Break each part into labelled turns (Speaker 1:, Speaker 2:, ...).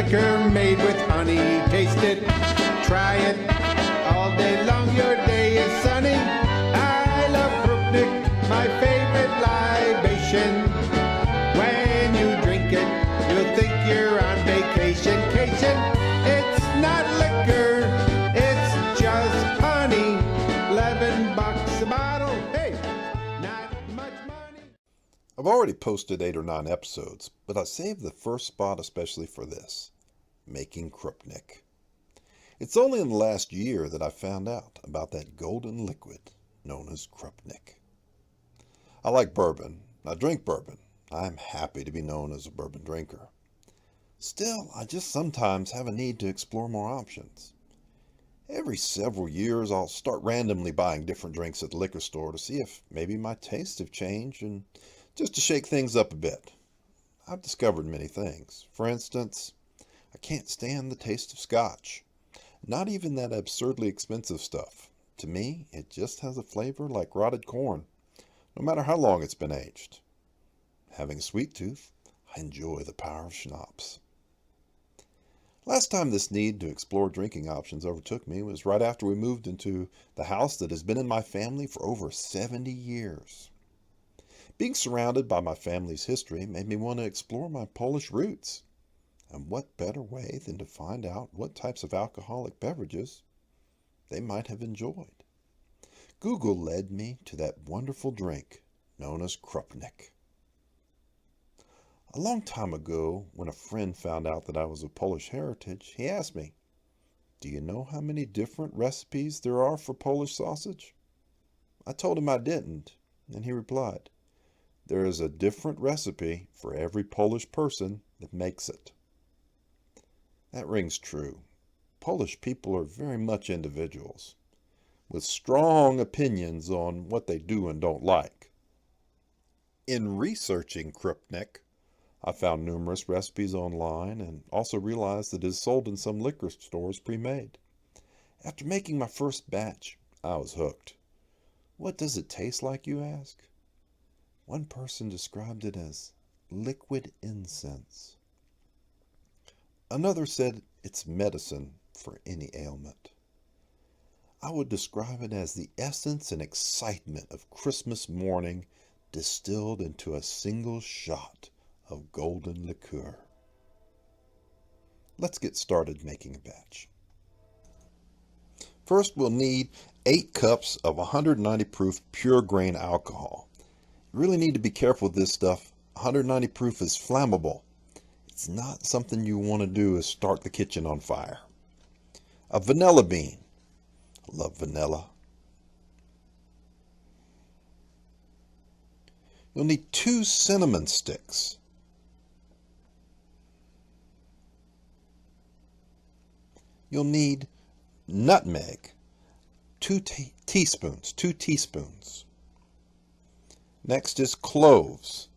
Speaker 1: liquor made with honey. Taste it, try it, all day long your day is sunny. I love Krupnik, my favorite libation. When you drink it, you'll think you're on vacation. It's not liquor, it's just honey. $11 a bottle, hey, not much money.
Speaker 2: I've already posted 8 or 9 episodes, but I saved the first spot especially for this, making Krupnik. It's only in the last year that I found out about that golden liquid known as Krupnik. I like bourbon. I drink bourbon. I'm happy to be known as a bourbon drinker. Still, I just sometimes have a need to explore more options. Every several years, I'll start randomly buying different drinks at the liquor store to see if maybe my tastes have changed and just to shake things up a bit. I've discovered many things. For instance, I can't stand the taste of scotch. Not even that absurdly expensive stuff. To me, it just has a flavor like rotted corn, no matter how long it's been aged. Having a sweet tooth, I enjoy the power of schnapps. Last time this need to explore drinking options overtook me was right after we moved into the house that has been in my family for over 70 years. Being surrounded by my family's history made me want to explore my Polish roots. And what better way than to find out what types of alcoholic beverages they might have enjoyed. Google led me to that wonderful drink known as Krupnik. A long time ago, when a friend found out that I was of Polish heritage, he asked me, "Do you know how many different recipes there are for Polish sausage?" I told him I didn't, and he replied, "There is a different recipe for every Polish person that makes it." That rings true. Polish people are very much individuals, with strong opinions on what they do and don't like. In researching Krupnik, I found numerous recipes online and also realized that it is sold in some liquor stores pre-made. After making my first batch, I was hooked. What does it taste like, you ask? One person described it as liquid incense. Another said it's medicine for any ailment. I would describe it as the essence and excitement of Christmas morning distilled into a single shot of golden liqueur. Let's get started making a batch. First, we'll need 8 cups of 190 proof pure grain alcohol. You really need to be careful with this stuff. 190 proof is flammable. It's not something you want to do is start the kitchen on fire. A vanilla bean. I love vanilla. You'll need 2 cinnamon sticks. You'll need nutmeg, 2 teaspoons. Next is cloves,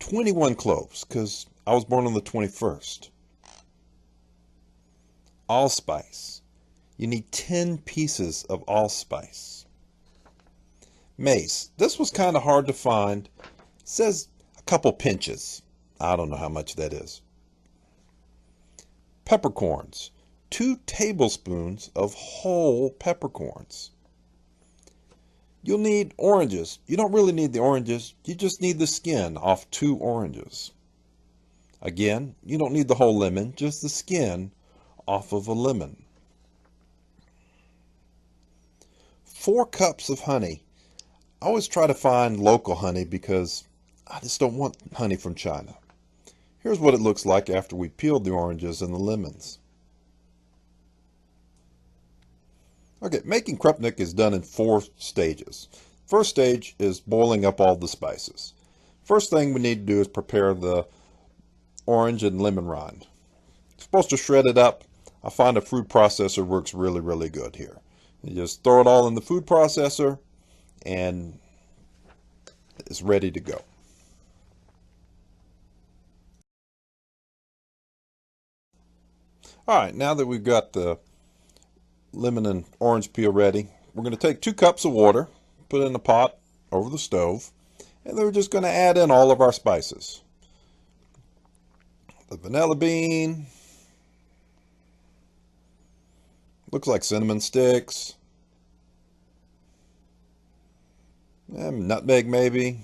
Speaker 2: 21 cloves, because I was born on the 21st. Allspice, you need 10 pieces of allspice. Mace, this was kind of hard to find. It says a couple pinches. I don't know how much that is. Peppercorns. 2 tablespoons of whole peppercorns. You'll need oranges. You don't really need the oranges. You just need the skin off 2 oranges. Again, you don't need the whole lemon, just the skin off of a lemon. 4 cups of honey. I always try to find local honey because I just don't want honey from China. Here's what it looks like after we peeled the oranges and the lemons. Okay, making Krupnik is done in 4 stages. First stage is boiling up all the spices. First thing we need to do is prepare the orange and lemon rind. You're supposed to shred it up. I find a food processor works really, really good here. You just throw it all in the food processor and it's ready to go. All right, now that we've got the lemon and orange peel ready, we're going to take 2 cups of water, put it in a pot over the stove, and then we're just going to add in all of our spices. The vanilla bean, Looks like cinnamon sticks. Nutmeg maybe.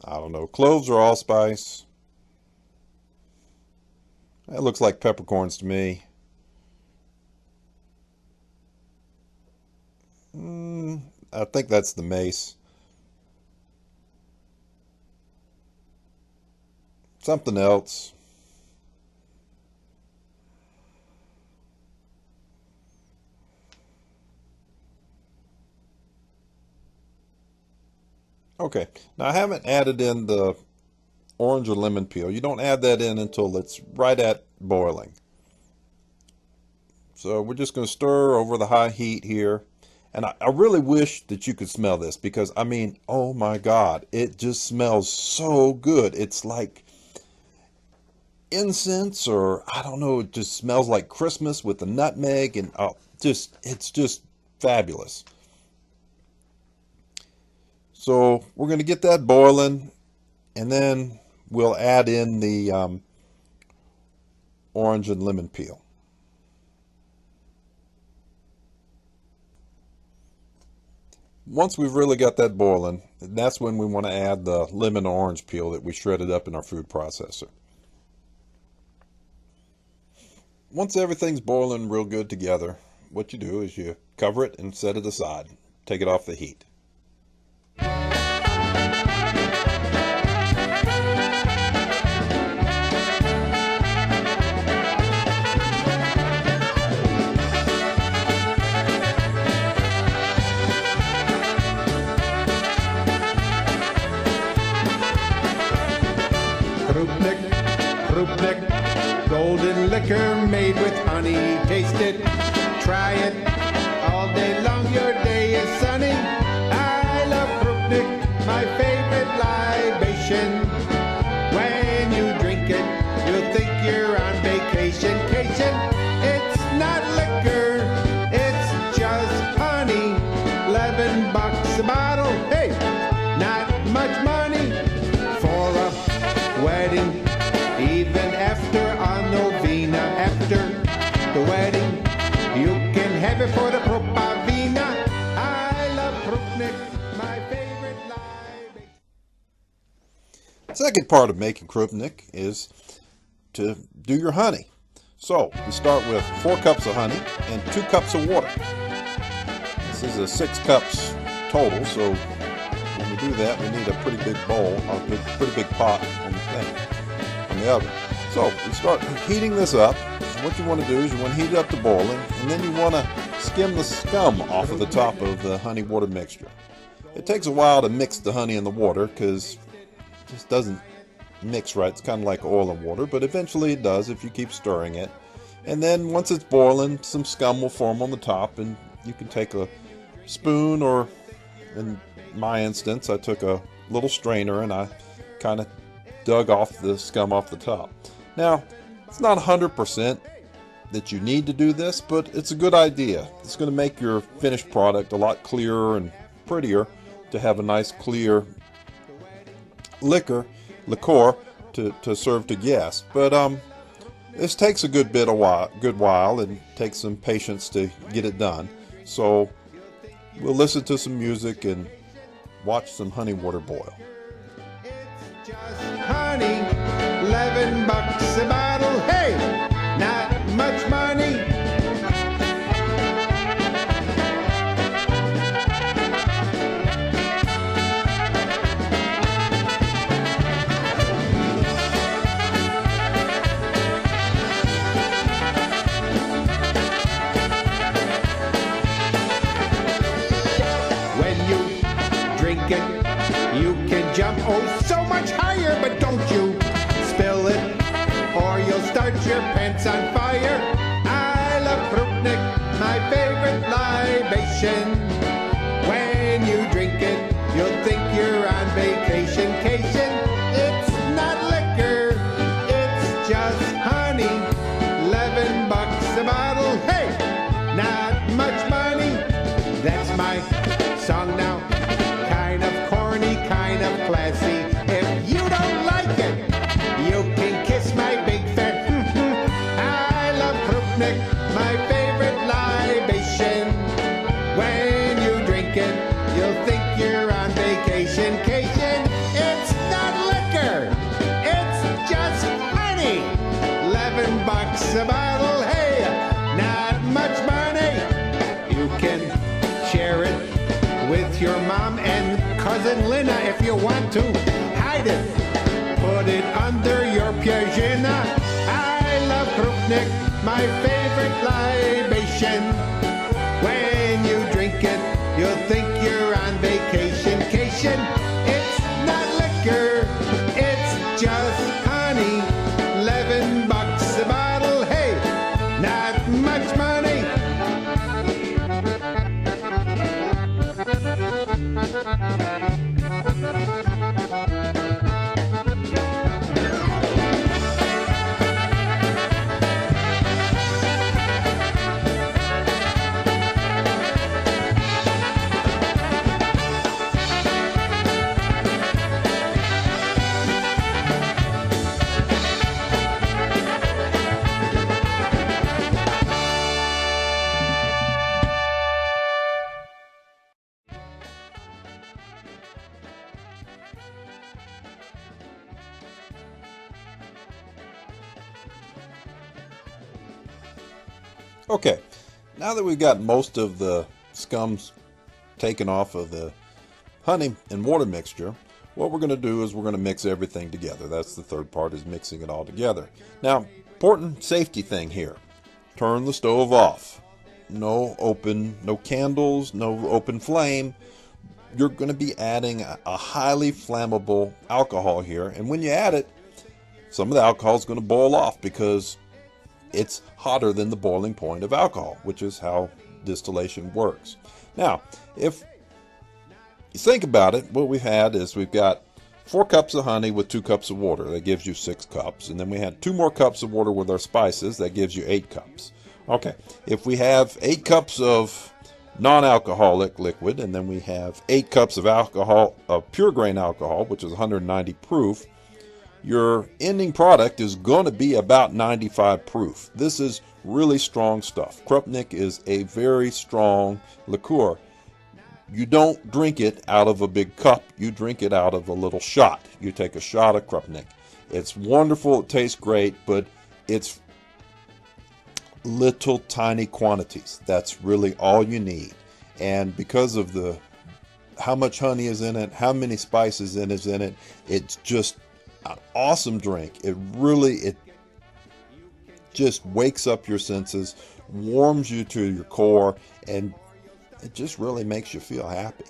Speaker 2: I don't know. Cloves or allspice. That looks like peppercorns to me. I think that's the mace. Something else. Okay, now I haven't added in the orange or lemon peel. You don't add that in until it's right at boiling. So we're just going to stir over the high heat here. And I really wish that you could smell this because, I mean, oh my God, it just smells so good. It's like incense, or I don't know, it just smells like Christmas with the nutmeg, and it's just fabulous. So we're going to get that boiling, and then we'll add in the orange and lemon peel. Once we've really got that boiling, that's when we want to add the lemon or orange peel that we shredded up in our food processor. Once everything's boiling real good together, what you do is you cover it and set it aside. Take it off the heat.
Speaker 1: Krupnik, Krupnik, golden liquor made with honey. Taste it, try it, all day long your day is sunny. I love Krupnik, my favorite libation. When you drink it, you'll think you're on vacation. It's not liquor, it's just honey. $11 a bottle, hey, not much money for a wedding. Even after a novena, after the wedding, you can have it for the propavina. I love Krupnik, my favorite libation.
Speaker 2: Second part of making Krupnik is to do your honey. So we start with 4 cups of honey and 2 cups of water. This is a 6 cups total, so when we do that, we need a pretty big bowl, or a pretty big pot on the thing, on the oven. So we start heating this up. And what you want to do is you want to heat it up to boiling, and then you want to skim the scum off of the top of the honey water mixture. It takes a while to mix the honey and the water because it just doesn't mix right. It's kind of like oil and water, but eventually it does if you keep stirring it. And then once it's boiling, some scum will form on the top, and you can take a spoon, or in my instance, I took a little strainer and I kind of dug off the scum off the top. Now, it's not 100% that you need to do this, but it's a good idea. It's going to make your finished product a lot clearer and prettier to have a nice clear liquor to serve to guests. But this takes a good while and takes some patience to get it done. So we'll listen to some music and watch some honey water boil.
Speaker 1: It's just honey, $11 a bottle, hey, not much money. When you drink it, you can jump oh so much higher, but don't you spill it, or you'll start your pants on fire. I love Krupnik, my favorite libation. When you drink it, you'll think you're on vacation. It's not liquor, it's just honey. $11 a bottle, hey, not much money. That's my song now, kind of corny, kind of classy. If you don't like it, you can kiss my big fat I favorite libation. When you drink it, you'll think you're on vacation. It's not liquor, it's just honey. $11 a bottle, hey, not much money. You can share it with your mom and cousin Lena if you want to. Hide it, put it under your pyjama. I love Krupnik, my favorite libation. When you drink it, you'll think you're on vacation. It's not liquor, it's just honey. $11 a bottle, hey, not much money.
Speaker 2: Okay, now that we've got most of the scums taken off of the honey and water mixture, what we're going to do is we're going to mix everything together. That's the third part, is mixing it all together. Now, important safety thing here. Turn the stove off. No candles, no open flame. You're going to be adding a highly flammable alcohol here, and when you add it, some of the alcohol is going to boil off because it's hotter than the boiling point of alcohol, which is how distillation works. Now, if you think about it, what we've had is we've got 4 cups of honey with 2 cups of water. That gives you 6 cups. And then we had 2 more cups of water with our spices. That gives you 8 cups. Okay, if we have 8 cups of non-alcoholic liquid, and then we have 8 cups of alcohol, of pure grain alcohol, which is 190 proof, your ending product is going to be about 95 proof. This is really strong stuff. Krupnik is a very strong liqueur. You don't drink it out of a big cup. You drink it out of a little shot. You take a shot of Krupnik. It's wonderful. It tastes great, but it's little tiny quantities. That's really all you need. And because of how much honey is in it, how many spices is in it, it's just an awesome drink. It just wakes up your senses, warms you to your core, and it just really makes you feel happy.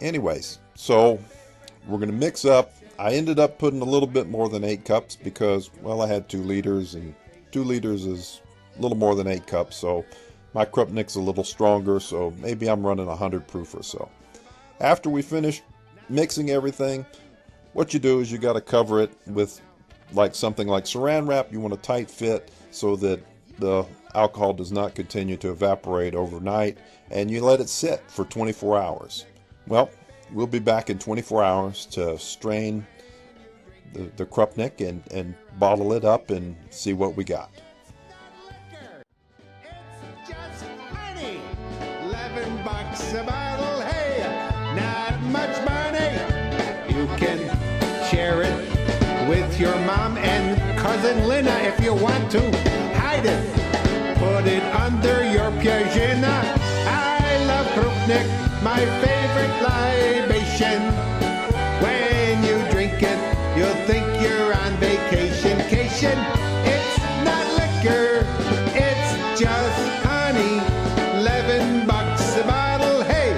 Speaker 2: Anyways, so we're going to mix up. I ended up putting a little bit more than 8 cups because, well, I had 2 liters, and 2 liters is a little more than 8 cups, so my Krupnik's a little stronger, so maybe I'm running 100 proof or so. After we finish mixing everything, what you do is you got to cover it with something like saran wrap. You want a tight fit so that the alcohol does not continue to evaporate overnight, and you let it sit for 24 hours. Well, we'll be back in 24 hours to strain the Krupnik and bottle it up and see what we got.
Speaker 1: It's just honey. $11 a bottle, hey, not much money. You can share it with your mom and cousin Lena if you want to. Hide it, put it under your pyjama. I love Krupnik, my favorite libation. When you drink it, you'll think you're on vacation. It's not liquor, it's just honey. $11 a bottle, hey,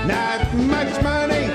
Speaker 1: not much money.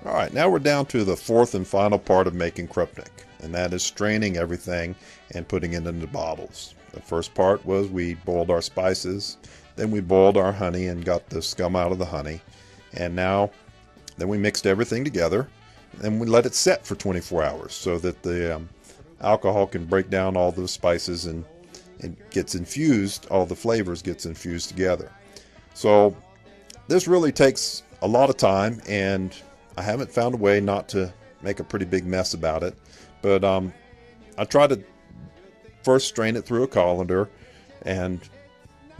Speaker 2: All right, now we're down to the 4th and final part of making Krupnik. and that is straining everything and putting it into bottles. The first part was we boiled our spices, then we boiled our honey and got the scum out of the honey, and then we mixed everything together and we let it set for 24 hours so that the alcohol can break down all the spices and it gets infused, all the flavors gets infused together. So this really takes a lot of time, and I haven't found a way not to make a pretty big mess about it. But I try to first strain it through a colander, and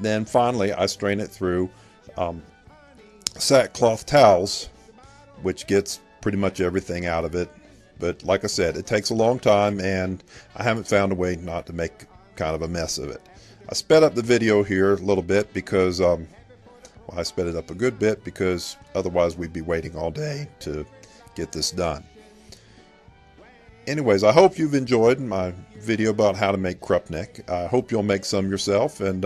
Speaker 2: then finally I strain it through sackcloth towels, which gets pretty much everything out of it. But like I said, it takes a long time, and I haven't found a way not to make kind of a mess of it. I sped up the video here a little bit because well, I sped it up a good bit because otherwise we'd be waiting all day to get this done. Anyways, I hope you've enjoyed my video about how to make Krupnik. I hope you'll make some yourself, and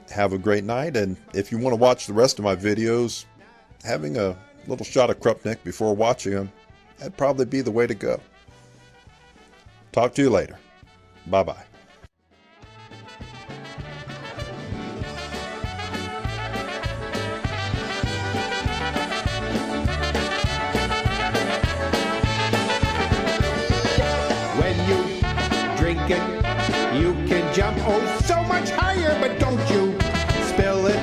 Speaker 2: have a great night. And if you want to watch the rest of my videos, having a little shot of Krupnik before watching them, that'd probably be the way to go. Talk to you later. Bye-bye.
Speaker 1: When you drink it, you can jump oh so much higher, but don't you spill it,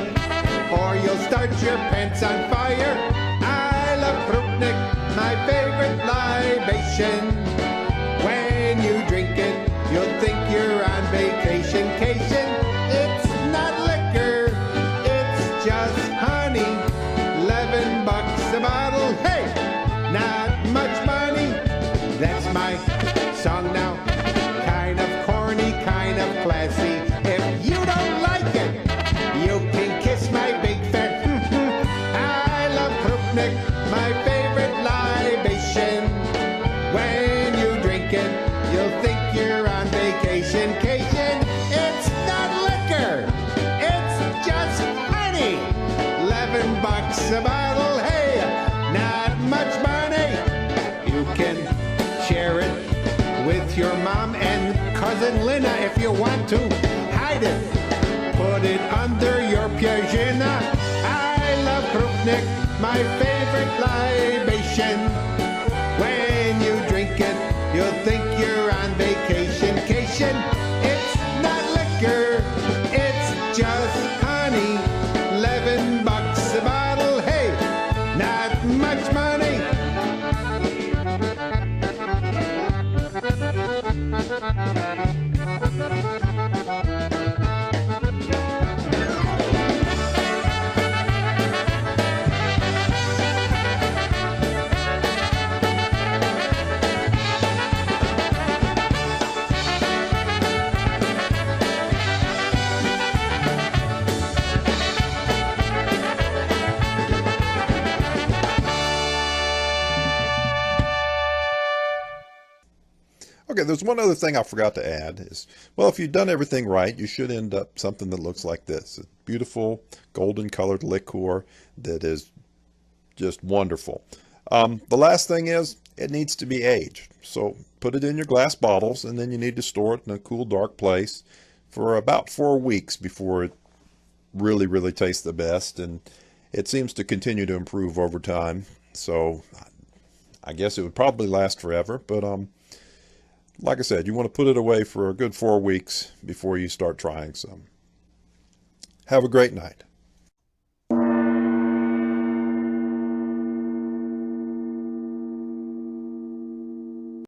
Speaker 1: or you'll start your pants on fire. I love Krupnik, my favorite libation. When you drink it, you'll think you're on vacation. It's not liquor, it's just honey. $11 a bottle, hey, not much money. That's my song now, kind of corny, kind of classy. If you don't like it, you can kiss my big fat I love Krupnik, my favorite libation. When you drink it, you'll think you're on vacation. It's not liquor, it's just honey. $11 a bottle, hey, not much money. You can share it with your mom and cousin Lena if you want to. Hide it, put it under your pyjama. I love Krupnik, my favorite libation. When you drink it, you'll think you're on vacation. It's not liquor, it's just honey. $11 a bottle, hey, not much money.
Speaker 2: Okay, there's one other thing I forgot to add is, well, if you've done everything right, you should end up something that looks like this. A beautiful golden colored liqueur that is just wonderful. The last thing is, it needs to be aged. So put it in your glass bottles, and then you need to store it in a cool, dark place for about 4 weeks before it really, really tastes the best. And it seems to continue to improve over time. So I guess it would probably last forever, but like I said, you want to put it away for a good 4 weeks before you start trying some. Have a great night.